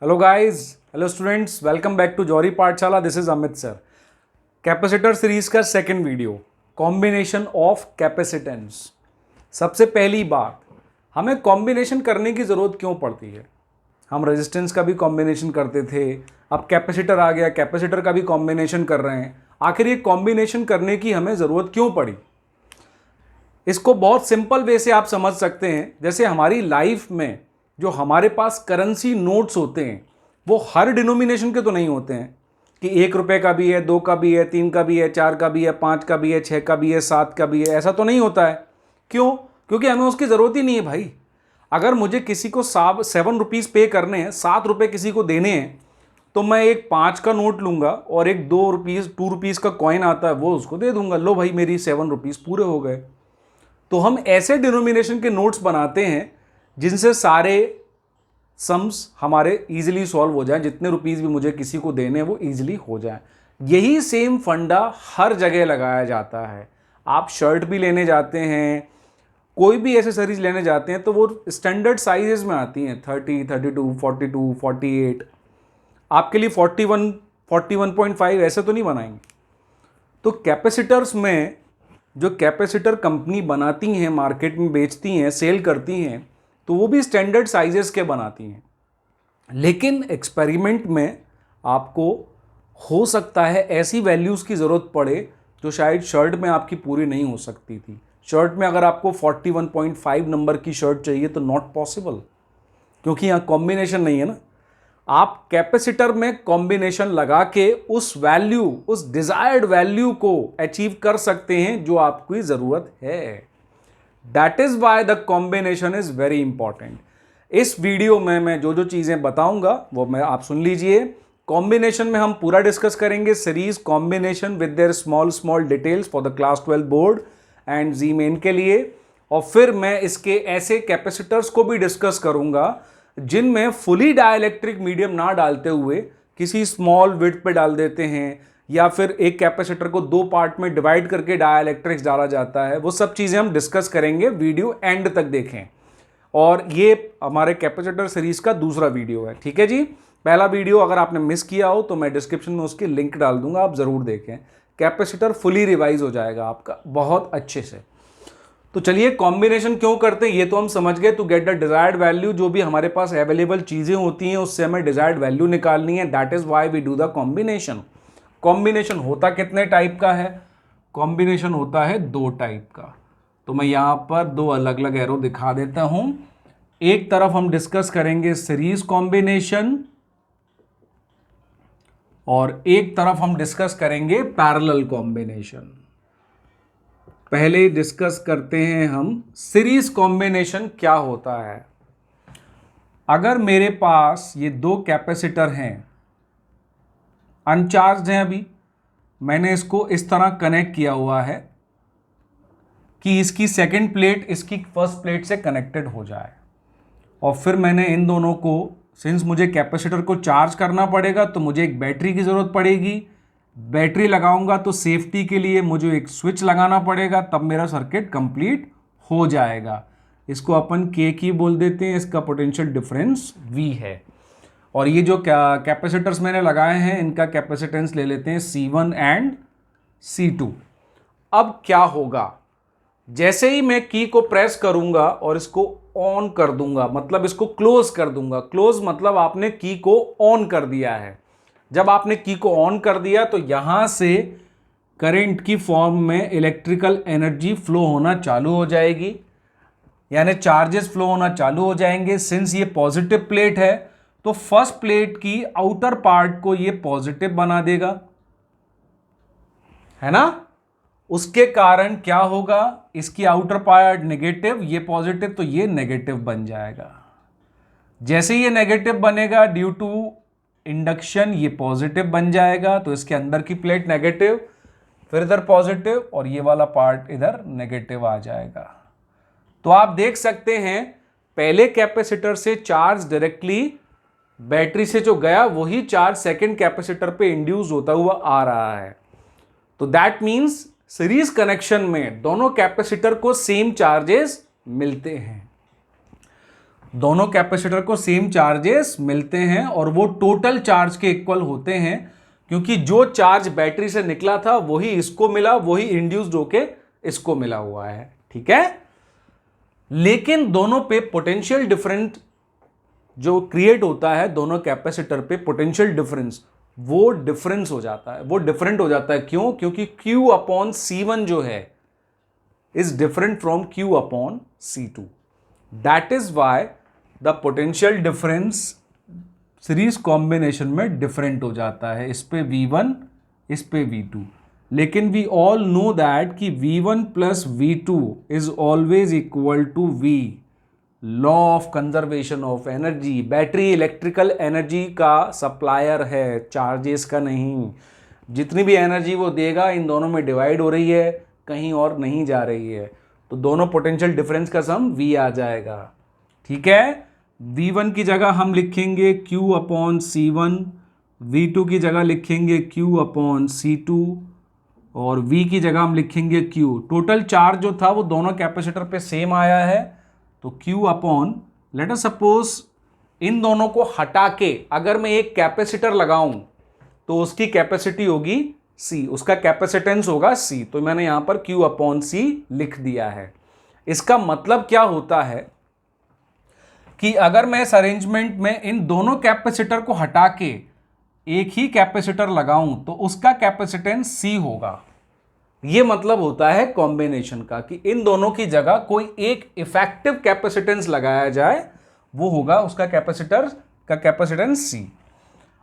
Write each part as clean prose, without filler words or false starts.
Hello guys, hello students, welcome back to Jauhari Pathshala. This is Amit sir. Capacitor series का second video, combination of capacitance. सबसे पहली बात, हमें combination करने की ज़रूरत क्यों पड़ती है? हम रेजिस्टेंस का भी कॉम्बिनेशन करते थे, अब कैपेसिटर आ गया, कैपेसिटर का भी कॉम्बिनेशन कर रहे हैं। आखिर ये कॉम्बिनेशन करने की हमें ज़रूरत क्यों पड़ी? इसको बहुत सिंपल वे से आप समझ सकते हैं। जैसे हमारी लाइफ में जो हमारे पास करेंसी नोट्स होते हैं वो हर डिनोमिनेशन के तो नहीं होते हैं कि 1 रुपये का भी है, 2 का भी है, 3 का भी है, 4 का भी है, 5 का भी है, 6 का भी है, 7 का भी है। ऐसा तो नहीं होता है। क्यों? क्योंकि हमें उसकी ज़रूरत ही नहीं है भाई। अगर मुझे किसी को 7 रुपीज़ पे करने हैं, 7 रुपये किसी को देने हैं, तो मैं एक 5 का नोट लूंगा और एक 2 रुपीज़ 2 रुपीज़ का कॉइन आता है वो उसको दे दूंगा। लो भाई, मेरी 7 रुपीज़ पूरे हो गए। तो हम ऐसे डिनोमिनेशन के नोट्स बनाते हैं जिनसे सारे सम्स हमारे इजीली सॉल्व हो जाएं। जितने रुपीस भी मुझे किसी को देने हैं वो इजीली हो जाएं। यही सेम फंडा हर जगह लगाया जाता है। आप शर्ट भी लेने जाते हैं, कोई भी एसेसरीज लेने जाते हैं तो वो स्टैंडर्ड साइजेस में आती हैं, 30, 32, 42, 48। आपके लिए 41, 41.5 ऐसे तो नहीं बनाएंगे। तो कैपेसिटर्स में जो कैपेसिटर कंपनी बनाती हैं, मार्केट में बेचती हैं, सेल करती हैं, तो वो भी स्टैंडर्ड साइजेस के बनाती हैं। लेकिन एक्सपेरिमेंट में आपको हो सकता है ऐसी वैल्यूज़ की ज़रूरत पड़े जो शायद शर्ट में आपकी पूरी नहीं हो सकती थी। शर्ट में अगर आपको 41.5 नंबर की शर्ट चाहिए तो नॉट पॉसिबल, क्योंकि यहाँ कॉम्बिनेशन नहीं है ना। आप कैपेसिटर में कॉम्बिनेशन लगा के उस वैल्यू, उस डिजायर्ड वैल्यू को अचीव कर सकते हैं जो आपकी ज़रूरत है। That is why the combination is very important. इस वीडियो में मैं जो जो चीज़ें बताऊंगा वो मैं आप सुन लीजिए। कॉम्बिनेशन में हम पूरा डिस्कस करेंगे, series combination with their small small details for the class 12 board and JEE Main के लिए। और फिर मैं इसके ऐसे कैपेसिटर्स को भी डिस्कस करूंगा जिनमें फुली डाइलेक्ट्रिक मीडियम ना डालते हुए किसी स्मॉल विड्थ पे डाल देते हैं, या फिर एक कैपेसिटर को 2 पार्ट में डिवाइड करके डाइलेक्ट्रिक्स डाला जाता है। वो सब चीज़ें हम डिस्कस करेंगे। वीडियो एंड तक देखें। और ये हमारे कैपेसिटर सीरीज का दूसरा वीडियो है, ठीक है जी। पहला वीडियो अगर आपने मिस किया हो तो मैं डिस्क्रिप्शन में उसकी लिंक डाल दूंगा, आप ज़रूर देखें। कैपेसिटर फुली रिवाइज हो जाएगा आपका बहुत अच्छे से। तो चलिए, कॉम्बिनेशन क्यों करते हैं ये तो हम समझ गए। To get the desired value, जो भी हमारे पास अवेलेबल चीज़ें होती हैं उससे हमें डिजायर्ड वैल्यू निकालनी है। That is why we do the combination. Combination होता कितने टाइप का है? कॉम्बिनेशन होता है 2 टाइप का। तो मैं यहाँ पर 2 अलग अलग एरो दिखा देता हूँ। एक तरफ हम डिस्कस करेंगे सीरीज कॉम्बिनेशन और एक तरफ हम डिस्कस करेंगे पैरेलल कॉम्बिनेशन। पहले डिस्कस करते हैं हम सीरीज कॉम्बिनेशन क्या होता है। अगर मेरे पास ये 2 कैपेसिटर हैं, अनचार्ज हैं, अभी मैंने इसको इस तरह कनेक्ट किया हुआ है कि इसकी सेकंड प्लेट इसकी फर्स्ट प्लेट से कनेक्टेड हो जाए, और फिर मैंने इन दोनों को, सिंस मुझे कैपेसिटर को चार्ज करना पड़ेगा तो मुझे एक बैटरी की ज़रूरत पड़ेगी। बैटरी लगाऊंगा तो सेफ्टी के लिए मुझे एक स्विच लगाना पड़ेगा, तब मेरा सर्किट कंप्लीट हो जाएगा। इसको अपन के की बोल देते हैं, इसका पोटेंशियल डिफरेंस V है। और ये जो कैपेसिटर्स मैंने लगाए हैं इनका कैपेसिटेंस ले लेते हैं C1 एंड C2। अब क्या होगा, जैसे ही मैं की को प्रेस करूंगा और इसको ऑन कर दूंगा, मतलब इसको क्लोज कर दूंगा। क्लोज मतलब आपने की को ऑन कर दिया है। जब आपने की को ऑन कर दिया तो यहां से करंट की फॉर्म में इलेक्ट्रिकल एनर्जी फ्लो होना चालू हो जाएगी, यानी चार्जेस फ्लो होना चालू हो जाएंगे। सिंस ये पॉजिटिव प्लेट है तो फर्स्ट प्लेट की आउटर पार्ट को ये पॉजिटिव बना देगा, है ना। उसके कारण क्या होगा, इसकी आउटर पार्ट नेगेटिव, ये पॉजिटिव, तो ये नेगेटिव बन जाएगा। जैसे ये नेगेटिव बनेगा ड्यू टू इंडक्शन, ये पॉजिटिव बन जाएगा। तो इसके अंदर की प्लेट नेगेटिव, फिर इधर पॉजिटिव, और ये वाला पार्ट इधर नेगेटिव आ जाएगा। तो आप देख सकते हैं पहले कैपेसिटर से चार्ज डायरेक्टली बैटरी से जो गया वही चार्ज सेकंड कैपेसिटर पे इंड्यूस होता हुआ आ रहा है। तो दैट मीन्स सीरीज कनेक्शन में दोनों कैपेसिटर को सेम चार्जेस मिलते हैं। दोनों कैपेसिटर को सेम चार्जेस मिलते हैं और वो टोटल चार्ज के इक्वल होते हैं, क्योंकि जो चार्ज बैटरी से निकला था वही इसको मिला, वही इंड्यूस्ड होके इसको मिला हुआ है। ठीक है, लेकिन दोनों पे पोटेंशियल डिफरेंट जो क्रिएट होता है दोनों कैपेसिटर पे, पोटेंशियल डिफरेंस वो डिफरेंस हो जाता है, वो डिफरेंट हो जाता है। क्यों? क्योंकि Q अपॉन C1 जो है is different from Q upon C2। That is why the potential difference series combination में डिफरेंट हो जाता है। इस पे V1, इस पे V2। लेकिन वी ऑल नो दैट कि V1 plus V2 is always equal to V, law of conservation of energy. Battery electrical energy का सप्लायर है, चार्जेस का नहीं। जितनी भी एनर्जी वो देगा इन दोनों में डिवाइड हो रही है, कहीं और नहीं जा रही है, तो दोनों पोटेंशियल डिफरेंस का सम V आ जाएगा। ठीक है, V1 की जगह हम लिखेंगे Q अपॉन C1, V2 की जगह लिखेंगे Q अपॉन C2 और V की जगह हम लिखेंगे Q। टोटल चार्ज जो था वो दोनों कैपेसिटर पे सेम आया है, तो Q upon, let us suppose in दोनों को हटा के अगर मैं एक कैपेसिटर लगाऊं तो उसकी कैपेसिटी होगी C, उसका कैपेसिटेंस होगा C। तो मैंने यहां पर Q अपॉन C लिख दिया है। इसका मतलब क्या होता है कि अगर मैं इस अरेंजमेंट में इन दोनों कैपेसिटर को हटा के एक ही कैपेसिटर लगाऊं तो उसका कैपेसिटेंस C होगा। यह मतलब होता है कॉम्बिनेशन का कि इन दोनों की जगह कोई एक इफेक्टिव कैपेसिटेंस लगाया जाए, वो होगा उसका कैपेसिटर का कैपेसिटेंस C।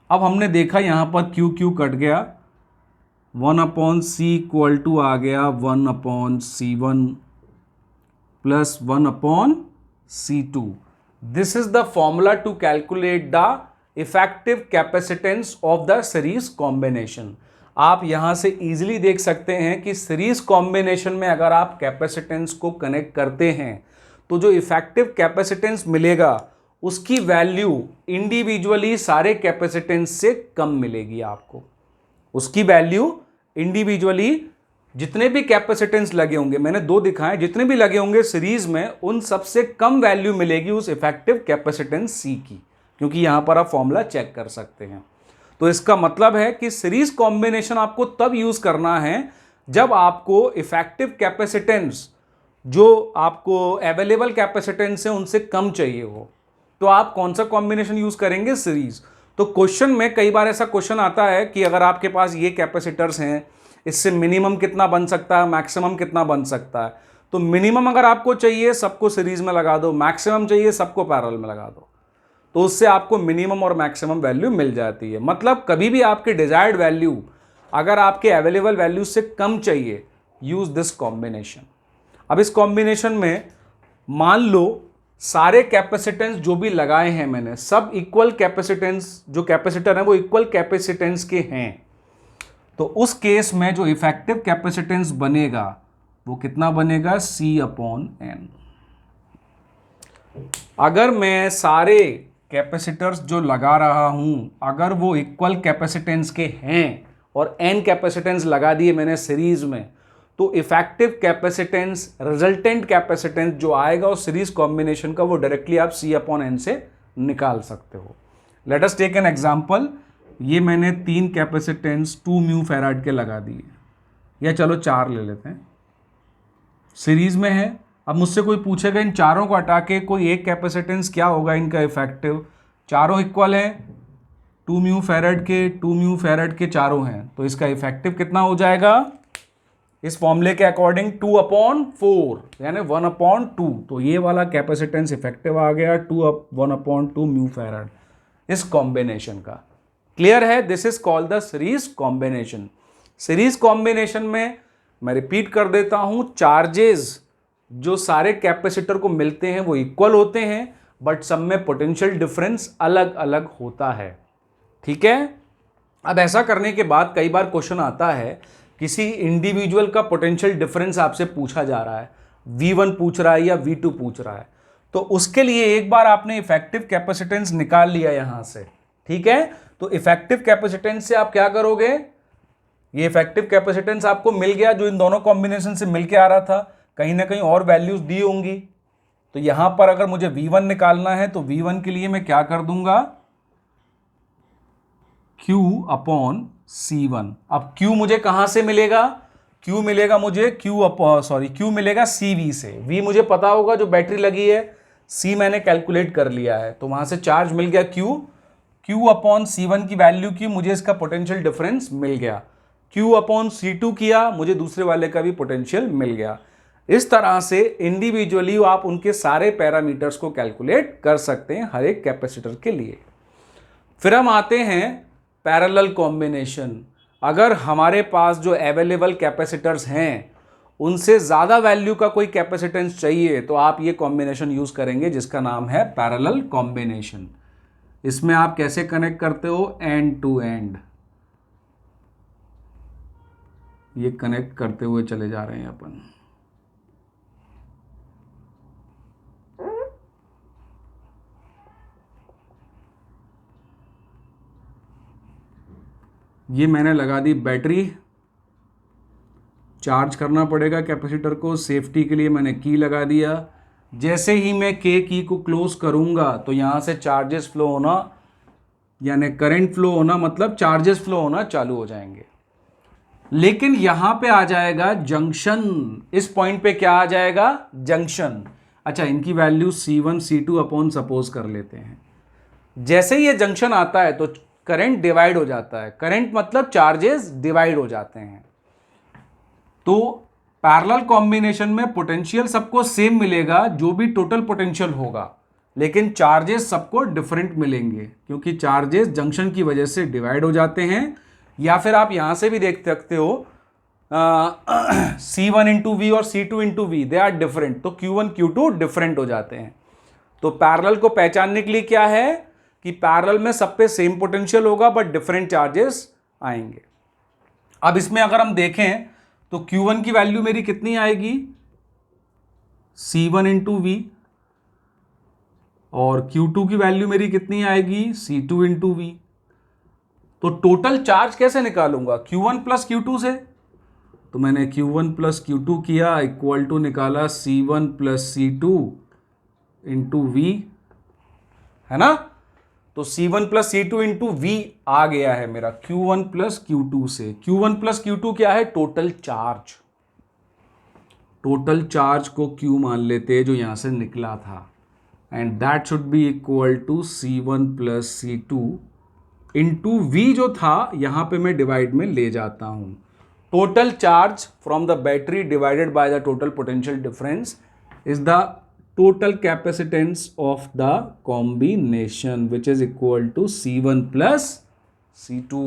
अब हमने देखा यहां पर Q कट गया, 1 अपॉन C इक्वल टू आ गया 1 upon C1 plus 1 upon C2। This is the formula to calculate the effective capacitance of the series combination. आप यहां से इजीली देख सकते हैं कि सीरीज कॉम्बिनेशन में अगर आप कैपेसिटेंस को कनेक्ट करते हैं तो जो इफेक्टिव कैपेसिटेंस मिलेगा उसकी वैल्यू इंडिविजुअली सारे कैपेसिटेंस से कम मिलेगी आपको। उसकी वैल्यू इंडिविजुअली जितने भी कैपेसिटेंस लगे होंगे, मैंने दो दिखाए, जितने भी लगे होंगे सीरीज में उन सबसे कम वैल्यू मिलेगी उस इफेक्टिव कैपेसिटेंस C की, क्योंकि यहां पर आप फॉर्मूला चेक कर सकते हैं। तो इसका मतलब है कि सीरीज कॉम्बिनेशन आपको तब यूज करना है जब आपको इफेक्टिव कैपेसिटेंस जो आपको अवेलेबल कैपेसिटेंस है उनसे कम चाहिए हो, तो आप कौन सा कॉम्बिनेशन यूज करेंगे? सीरीज। तो क्वेश्चन में कई बार ऐसा क्वेश्चन आता है कि अगर आपके पास ये कैपेसिटर्स हैं, इससे मिनिमम कितना बन सकता है, मैक्सिमम कितना बन सकता है। तो मिनिमम अगर आपको चाहिए सबको सीरीज में लगा दो, मैक्सिमम चाहिए सबको पैरेलल में लगा दो, तो उससे आपको मिनिमम और मैक्सिमम वैल्यू मिल जाती है। मतलब कभी भी आपकी डिजायर्ड वैल्यू अगर आपके अवेलेबल वैल्यू से कम चाहिए, यूज दिस कॉम्बिनेशन। अब इस कॉम्बिनेशन में मान लो सारे कैपेसिटेंस जो भी लगाए हैं मैंने, सब इक्वल कैपेसिटेंस, जो कैपेसिटर हैं वो इक्वल कैपेसिटेंस के हैं, तो उस केस में जो इफेक्टिव कैपेसिटेंस बनेगा वो कितना बनेगा? C upon N। अगर मैं सारे कैपेसिटर्स जो लगा रहा हूं अगर वो इक्वल कैपेसिटेंस के हैं और N कैपेसिटेंस लगा दिए मैंने सीरीज में, तो इफेक्टिव कैपेसिटेंस, रिजल्टेंट कैपेसिटेंस जो आएगा उस सीरीज कॉम्बिनेशन का, वो डायरेक्टली आप C अपॉन N से निकाल सकते हो। Let us take an example. ये मैंने 3 कैपेसिटेंस 2 म्यू फैराड के लगा दिए, या चलो 4 ले लेते हैं, सीरीज में है। अब मुझसे कोई पूछेगा इन चारों को हटा के कोई एक कैपेसिटेंस क्या होगा इनका इफेक्टिव, चारों इक्वल है, 2 म्यू फैराड के 2 म्यू फैराड के चारों हैं, तो इसका इफेक्टिव कितना हो जाएगा? इस फॉर्मूले के अकॉर्डिंग 2 अपॉन 4 यानी 1 अपॉन 2, तो ये वाला कैपेसिटेंस इफेक्टिव आ गया 1 अपॉन 2 म्यू फैराड इस कॉम्बिनेशन का। क्लियर है? This is called the series combination. Series combination में मैं रिपीट कर देता हूं, चार्जेस जो सारे कैपेसिटर को मिलते हैं वो इक्वल होते हैं, बट सब में पोटेंशियल डिफरेंस अलग अलग होता है। ठीक है, अब ऐसा करने के बाद कई बार क्वेश्चन आता है किसी इंडिविजुअल का पोटेंशियल डिफरेंस आपसे पूछा जा रहा है, V1 पूछ रहा है या V2 पूछ रहा है, तो उसके लिए एक बार आपने इफेक्टिव कैपेसिटेंस निकाल लिया यहां से। ठीक है, तो इफेक्टिव कैपेसिटेंस से आप क्या करोगे? ये इफेक्टिव कैपेसिटेंस आपको मिल गया जो इन दोनों कॉम्बिनेशन से मिलके आ रहा था, कहीं ना कहीं और वैल्यूज दी होंगी, तो यहां पर अगर मुझे V1 निकालना है तो V1 के लिए मैं क्या कर दूंगा, Q अपॉन C1। अब Q मुझे कहां से मिलेगा, Q मिलेगा मुझे Q मिलेगा CV से। V मुझे पता होगा जो बैटरी लगी है, C मैंने कैलकुलेट कर लिया है, तो वहां से चार्ज मिल गया Q अपॉन C1 की वैल्यू की, मुझे इसका पोटेंशियल डिफरेंस मिल गया। Q अपॉन C2 किया, मुझे दूसरे वाले का भी पोटेंशियल मिल गया। इस तरह से इंडिविजुअली आप उनके सारे पैरामीटर्स को कैलकुलेट कर सकते हैं हर एक कैपेसिटर के लिए। फिर हम आते हैं पैरेलल कॉम्बिनेशन। अगर हमारे पास जो अवेलेबल कैपेसिटर्स हैं उनसे ज़्यादा वैल्यू का कोई कैपेसिटेंस चाहिए तो आप ये कॉम्बिनेशन यूज़ करेंगे जिसका नाम है पैरेलल कॉम्बिनेशन। इसमें आप कैसे कनेक्ट करते हो, एंड टू एंड ये कनेक्ट करते हुए चले जा रहे हैं अपन। ये मैंने लगा दी बैटरी, चार्ज करना पड़ेगा कैपेसिटर को, सेफ्टी के लिए मैंने की लगा दिया। जैसे ही मैं के की को क्लोज करूंगा तो यहां से चार्जेस फ्लो होना, यानी करंट फ्लो होना, मतलब चार्जेस फ्लो होना चालू हो जाएंगे। लेकिन यहां पे आ जाएगा जंक्शन, इस पॉइंट पे क्या आ जाएगा, जंक्शन। अच्छा, इनकी value C1 C2 upon suppose कर लेते हैं। जैसे ही ये जंक्शन आता है तो करंट डिवाइड हो जाता है, करंट मतलब चार्जेस डिवाइड हो जाते हैं। तो पैरेलल कॉम्बिनेशन में पोटेंशियल सबको सेम मिलेगा, जो भी टोटल पोटेंशियल होगा, लेकिन चार्जेस सबको डिफरेंट मिलेंगे क्योंकि चार्जेस जंक्शन की वजह से डिवाइड हो जाते हैं। या फिर आप यहां से भी देख सकते हो C1 इंटू वी और C2 into V, they are different, तो Q1 Q2 डिफरेंट हो जाते हैं। तो पैरेलल को पहचानने के लिए क्या है कि पैरेलल में सब पे सेम पोटेंशियल होगा बट डिफरेंट चार्जेस आएंगे। अब इसमें अगर हम देखें तो Q1 की वैल्यू मेरी कितनी आएगी, C1 इंटू वी, और Q2 की वैल्यू मेरी कितनी आएगी, C2 इंटू वी। तो टोटल चार्ज कैसे निकालूंगा, Q1 प्लस Q2 से। तो मैंने Q1 प्लस Q2 किया, इक्वल टू निकाला C1 plus C2 into we, है ना। तो C1 plus C2 into we आ गया है मेरा Q1 प्लस Q2 से। Q1 प्लस Q2 क्या है, टोटल चार्ज। टोटल चार्ज को Q मान लेते हैं जो यहां से निकला था, and that should be equal to C1 plus C2 into V जो था यहां पे मैं डिवाइड में ले जाता हूं। Total charge from the battery divided by the total potential difference is the total capacitance of the combination which is equal to C1 plus C2।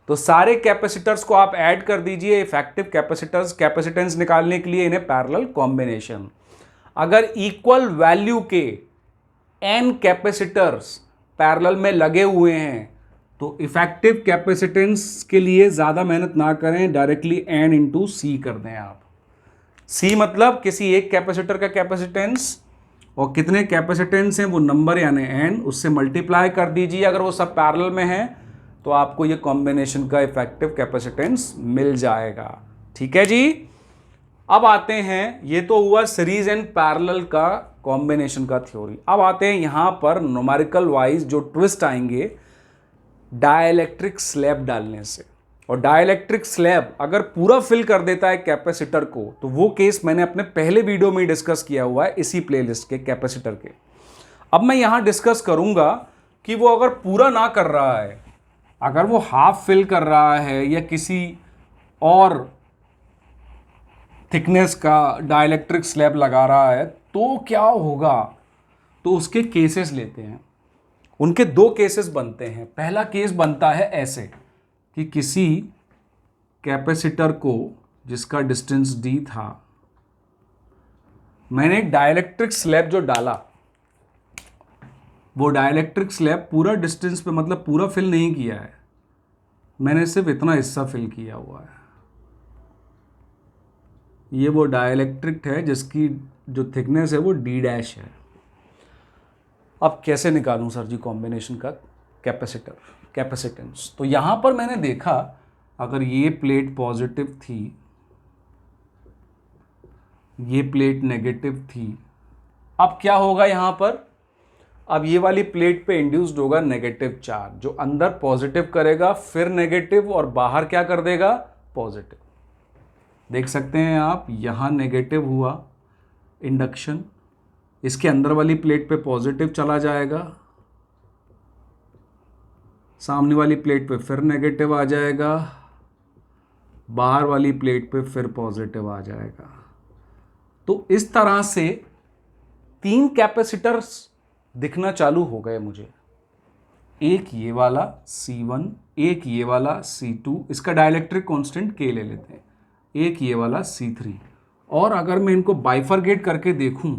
तो सारे कैपेसिटर्स को आप ऐड कर दीजिए इफेक्टिव कैपेसिटेंस निकालने के लिए इन्हें पैरेलल कॉम्बिनेशन। अगर इक्वल वैल्यू के n कैपेसिटर्स पैरेलल में लगे हुए हैं तो इफेक्टिव कैपेसिटेंस के लिए ज्यादा मेहनत ना करें, डायरेक्टली n इंटू सी कर दें आप। C मतलब किसी एक कैपेसिटर का कैपेसिटेंस, और कितने कैपेसिटेंस हैं वो नंबर यानी n, उससे मल्टीप्लाई कर दीजिए। अगर वो सब पैरेलल में है तो आपको ये कॉम्बिनेशन का इफेक्टिव कैपेसिटेंस मिल जाएगा। ठीक है जी। अब आते हैं, ये तो हुआ सीरीज एंड पैरेलल का कॉम्बिनेशन का थ्योरी। अब आते हैं यहां पर न्यूमेरिकल वाइज जो ट्विस्ट आएंगे डाइलेक्ट्रिक स्लैब डालने से। और डाइलेक्ट्रिक स्लैब अगर पूरा फिल कर देता है कैपेसिटर को, तो वो केस मैंने अपने पहले वीडियो में डिस्कस किया हुआ है इसी प्लेलिस्ट के कैपेसिटर के। अब मैं यहां डिस्कस करूंगा कि वो अगर पूरा ना कर रहा है, अगर वो हाफ फिल कर रहा है या किसी और थिकनेस का डाइलेक्ट्रिक स्लैब लगा रहा है तो क्या होगा। तो उसके केसेस लेते हैं। उनके दो केसेस बनते हैं। पहला केस बनता है ऐसे कि किसी कैपेसिटर को जिसका डिस्टेंस d था, मैंने एक डाइलेक्ट्रिक स्लैब जो डाला, वो डाइलेक्ट्रिक स्लैब पूरा डिस्टेंस पे मतलब पूरा फिल नहीं किया है, मैंने सिर्फ इतना हिस्सा फिल किया हुआ है। ये वो डाइलेक्ट्रिक है जिसकी जो थिकनेस है वो d डैश है। अब कैसे निकालूं सर जी कॉम्बिनेशन का कैपेसिटेंस। तो यहां पर मैंने देखा अगर ये प्लेट पॉजिटिव थी, ये प्लेट नेगेटिव थी, अब क्या होगा यहाँ पर, अब ये वाली प्लेट पे इंड्यूस्ड होगा नेगेटिव चार्ज, जो अंदर पॉजिटिव करेगा, फिर नेगेटिव, और बाहर क्या कर देगा, पॉजिटिव। देख सकते हैं आप, यहाँ नेगेटिव हुआ इंडक्शन, इसके अंदर वाली प्लेट पे पॉजिटिव चला जाएगा, सामने वाली प्लेट पे फिर नेगेटिव आ जाएगा, बाहर वाली प्लेट पे फिर पॉजिटिव आ जाएगा। तो इस तरह से 3 कैपेसिटर्स दिखना चालू हो गए मुझे, एक ये वाला C1, एक ये वाला C2, इसका डाइलेक्ट्रिक कांस्टेंट K ले लेते हैं, एक ये वाला C3। और अगर मैं इनको बाइफरगेट करके देखूं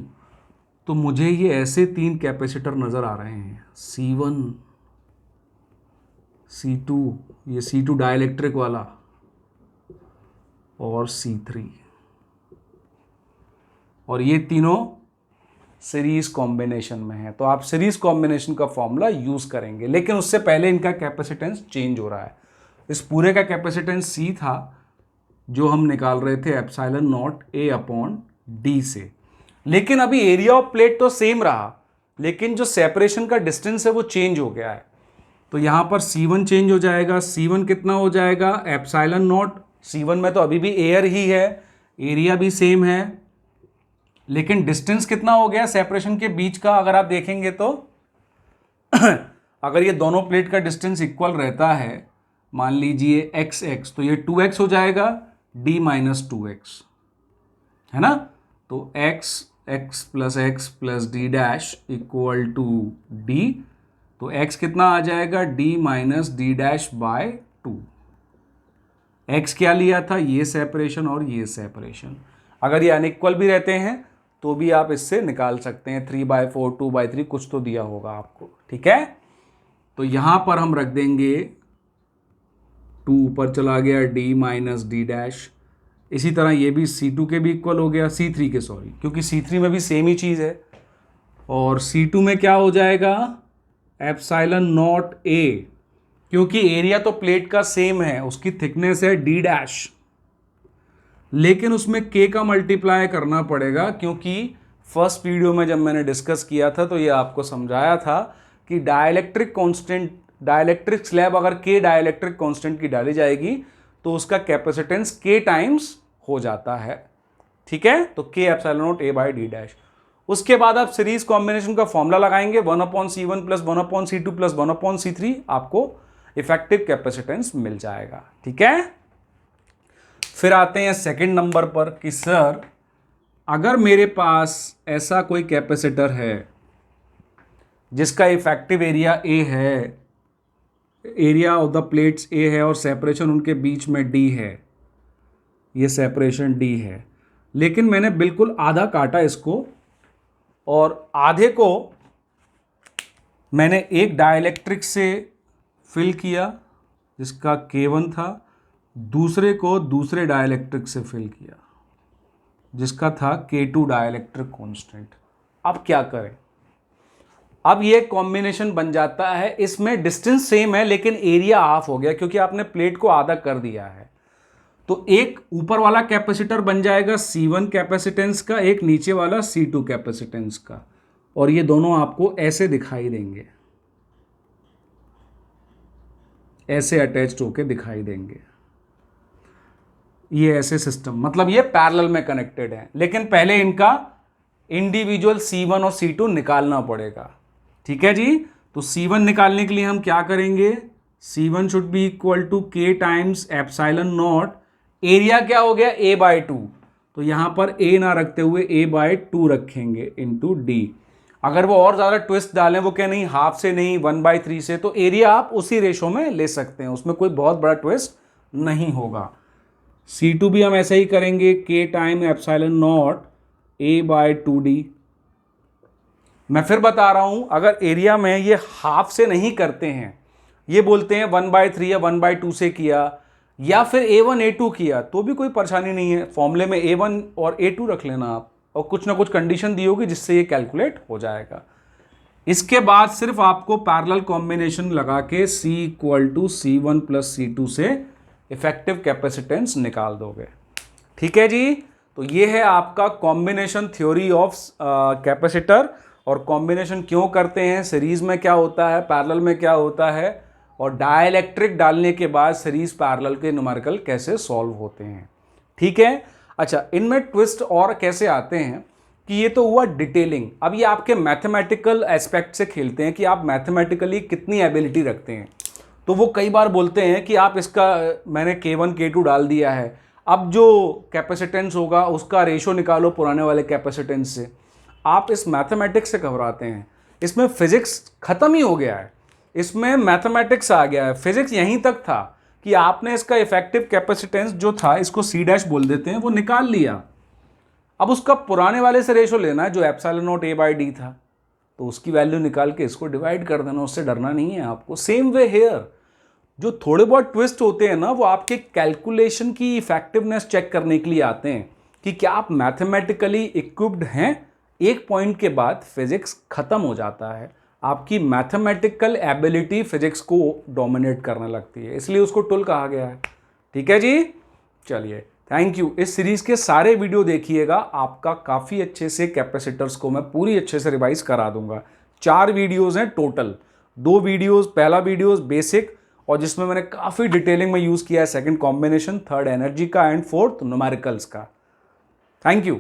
तो मुझे ये ऐसे 3 कैपेसिटर नज़र आ रहे हैं, C1, C2, ये C2 डाइलेक्ट्रिक वाला, और C3, और ये तीनों सीरीज कॉम्बिनेशन में है। तो आप सीरीज कॉम्बिनेशन का फॉर्मूला यूज करेंगे, लेकिन उससे पहले इनका कैपेसिटेंस चेंज हो रहा है। इस पूरे का कैपेसिटेंस C था जो हम निकाल रहे थे epsilon not A upon D से, लेकिन अभी एरिया ऑफ प्लेट तो सेम रहा, लेकिन जो सेपरेशन का डिस्टेंस है वो चेंज हो गया है। तो यहां पर C1 चेंज हो जाएगा, C1 कितना हो जाएगा, एप्सिलॉन नॉट, C1 में तो अभी भी एयर ही है, एरिया भी सेम है, लेकिन डिस्टेंस कितना हो गया सेपरेशन के बीच का, अगर आप देखेंगे तो अगर ये दोनों प्लेट का डिस्टेंस इक्वल रहता है, मान लीजिए x तो ये 2x हो जाएगा, d माइनस 2x, है ना। तो x plus d dash equal to d, तो x कितना आ जाएगा, d minus d dash by 2। x क्या लिया था, ये सेपरेशन और ये सेपरेशन। अगर ये अनइक्वल भी रहते हैं तो भी आप इससे निकाल सकते हैं, 3/4, 2/3 कुछ तो दिया होगा आपको, ठीक है। तो यहां पर हम रख देंगे 2 ऊपर चला गया, d माइनस d डैश। इसी तरह ये भी C2 के भी इक्वल हो गया, C3 के, सॉरी, क्योंकि C3 में भी सेम ही चीज़ है। और C2 में क्या हो जाएगा, एप्सिलॉन नॉट A, क्योंकि एरिया तो प्लेट का सेम है, उसकी थिकनेस है d डैश, लेकिन उसमें K का मल्टीप्लाई करना पड़ेगा, क्योंकि फर्स्ट वीडियो में जब मैंने डिस्कस किया था तो ये आपको समझाया था कि डाइलेक्ट्रिक कांस्टेंट, डाइलेक्ट्रिक स्लैब अगर K डाइलेक्ट्रिक कांस्टेंट की डाली जाएगी तो उसका कैपेसिटेंस K टाइम्स हो जाता है, ठीक है। तो K epsilon not A by D dash. उसके बाद आप सीरीज कॉम्बिनेशन का फॉर्मूला लगाएंगे, 1/C1 plus 1/C2 plus 1/C3, आपको इफेक्टिव कैपेसिटेंस मिल जाएगा, ठीक है। फिर आते हैं सेकंड नंबर पर कि सर अगर मेरे पास ऐसा कोई कैपेसिटर है जिसका इफेक्टिव एरिया A है, area of the plates A है, और सेपरेशन उनके बीच में D है, ये सेपरेशन D है, लेकिन मैंने बिल्कुल आधा काटा इसको, और आधे को मैंने एक डाइलेक्ट्रिक से फिल किया जिसका K1 था, दूसरे को दूसरे डाइलेक्ट्रिक से फिल किया जिसका था K2 डाइलेक्ट्रिक कांस्टेंट। अब क्या करें, अब ये कॉम्बिनेशन बन जाता है, इसमें डिस्टेंस सेम है लेकिन एरिया हाफ हो गया, क्योंकि आपने प्लेट को आधा कर दिया है। तो एक ऊपर वाला कैपेसिटर बन जाएगा C1 कैपेसिटेंस का, एक नीचे वाला C2 कैपेसिटेंस का, और ये दोनों आपको ऐसे दिखाई देंगे, ऐसे अटैच्ड होके दिखाई देंगे, ये ऐसे सिस्टम, मतलब ये पैरेलल में कनेक्टेड है, लेकिन पहले इनका इंडिविजुअल C1 और C2 निकालना पड़ेगा, ठीक है जी। तो C1 निकालने के लिए हम क्या करेंगे, C1 should be equal to K times epsilon naught, area क्या हो गया A/2, तो यहां पर A ना रखते हुए A/2 रखेंगे इंटू D। अगर वो और ज़्यादा ट्विस्ट डालें, वो क्या नहीं हाफ से नहीं 1/3 से, तो एरिया आप उसी रेशो में ले सकते हैं, उसमें कोई बहुत बड़ा ट्विस्ट नहीं होगा। C2 भी हम ऐसे ही करेंगे, K time epsilon not A/2D। मैं फिर बता रहा हूं, अगर एरिया में ये हाफ से नहीं करते हैं, ये बोलते हैं 1/3 या 1/2 से किया, या फिर A1 A2 किया, तो भी कोई परेशानी नहीं है, फॉर्मूले में A1 और A2 रख लेना आप, और कुछ ना कुछ कंडीशन दी होगी जिससे ये कैलकुलेट हो जाएगा। इसके बाद सिर्फ आपको पैरेलल कॉम्बिनेशन लगा के C equal to C1 plus C2 से इफेक्टिव कैपेसिटेंस निकाल दोगे, ठीक है जी। तो तो ये है आपका कॉम्बिनेशन थ्योरी ऑफ कैपेसिटर। और कॉम्बिनेशन क्यों करते हैं, सीरीज में क्या होता है, पैरेलल में क्या होता है, और डाइलेक्ट्रिक डालने के बाद सीरीज पैरेलल के न्यूमेरिकल कैसे सॉल्व होते हैं। ठीक है। अच्छा, इनमें ट्विस्ट और कैसे आते हैं कि ये तो हुआ डिटेलिंग। अब ये आपके मैथमेटिकल एस्पेक्ट से खेलते हैं कि आप मैथमेटिकली कितनी एबिलिटी रखते हैं। तो वो कई बार बोलते हैं कि आप इसका मैंने K1 K2 डाल दिया है, अब जो कैपेसिटेंस होगा उसका रेशो निकालो पुराने वाले कैपेसिटेंस से। आप इस मैथमेटिक्स से घबराते हैं, इसमें फिजिक्स खत्म ही हो गया है, इसमें मैथमेटिक्स आ गया है। फिजिक्स यहीं तक था कि आपने इसका इफेक्टिव कैपेसिटेंस जो था, इसको C' बोल देते हैं, वो निकाल लिया। अब उसका पुराने वाले से रेशो लेना है जो एप्सिलॉन नॉट A/d था, तो उसकी वैल्यू निकाल के इसको डिवाइड कर देना, उससे डरना नहीं है आपको। सेम वे हेयर, जो थोड़े बहुत ट्विस्ट होते हैं ना, वो आपके कैलकुलेशन की इफेक्टिवनेस चेक करने के लिए आते हैं कि क्या आप मैथमेटिकली इक्विप्ड हैं। एक पॉइंट के बाद फिजिक्स खत्म हो जाता है, आपकी मैथमेटिकल एबिलिटी फिजिक्स को डोमिनेट करने लगती है, इसलिए उसको टुल कहा गया है। ठीक है जी, चलिए थैंक यू। इस सीरीज के सारे वीडियो देखिएगा, आपका काफ़ी अच्छे से कैपेसिटर्स को मैं पूरी अच्छे से रिवाइज करा दूंगा। 4 वीडियोस हैं टोटल, 2 वीडियोस, पहला वीडियोस बेसिक और जिसमें मैंने काफ़ी डिटेलिंग में यूज़ किया है, सेकंड कॉम्बिनेशन, थर्ड एनर्जी का एंड फोर्थ न्यूमेरिकल्स का। Thank you.